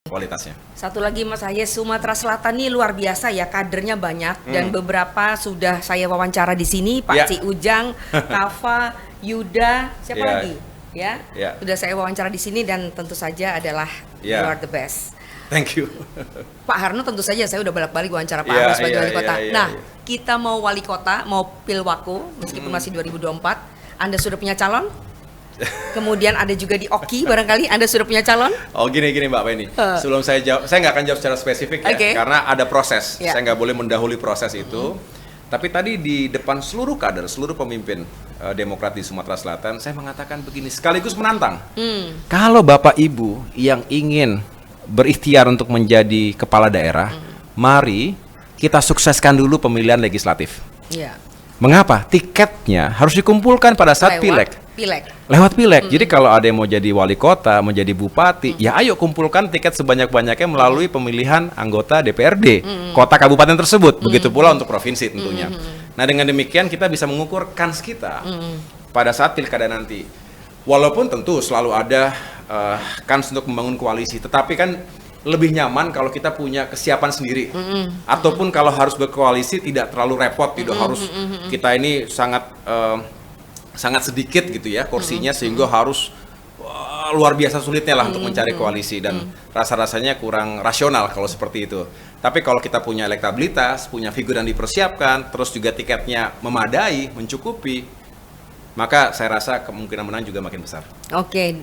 kualitasnya. Satu lagi Mas Haye, Sumatera Selatan ini luar biasa ya, kadernya banyak dan beberapa sudah saya wawancara di sini, Pak Ci Ujang, Kava, Yuda, siapa lagi? Ya, sudah saya wawancara di sini dan tentu saja adalah you are the best. Thank you. Pak Harno tentu saja saya udah bolak-balik wawancara Pak Harno sebagai wali kota. Kita mau wali kota, mau pilwaku meskipun masih 2024. Anda sudah punya calon? Kemudian ada juga di Oki, barangkali Anda sudah punya calon? Oh gini Mbak Penny, sebelum saya jawab, saya nggak akan jawab secara spesifik ya, karena ada proses, saya nggak boleh mendahului proses itu. Tapi tadi di depan seluruh kader, seluruh pemimpin Demokrat di Sumatera Selatan, saya mengatakan begini, sekaligus menantang. Kalau Bapak Ibu yang ingin berikhtiar untuk menjadi kepala daerah, mari kita sukseskan dulu pemilihan legislatif. Mengapa? Tiketnya harus dikumpulkan pada saat pileg. Lewat pileg. Jadi kalau ada yang mau jadi wali kota, mau jadi bupati, ya ayo kumpulkan tiket sebanyak-banyaknya melalui pemilihan anggota DPRD kota kabupaten tersebut. Begitu pula untuk provinsi tentunya. Nah dengan demikian kita bisa mengukur kans kita pada saat pilkada nanti. Walaupun tentu selalu ada kans untuk membangun koalisi, tetapi kan lebih nyaman kalau kita punya kesiapan sendiri. Ataupun kalau harus berkoalisi tidak terlalu repot, tidak harus kita ini sangat sedikit gitu ya kursinya sehingga harus luar biasa sulitnya lah untuk mencari koalisi dan rasa-rasanya kurang rasional kalau seperti itu. Tapi kalau kita punya elektabilitas, punya figur yang dipersiapkan, terus juga tiketnya memadai, mencukupi, maka saya rasa kemungkinan menang juga makin besar. Oke,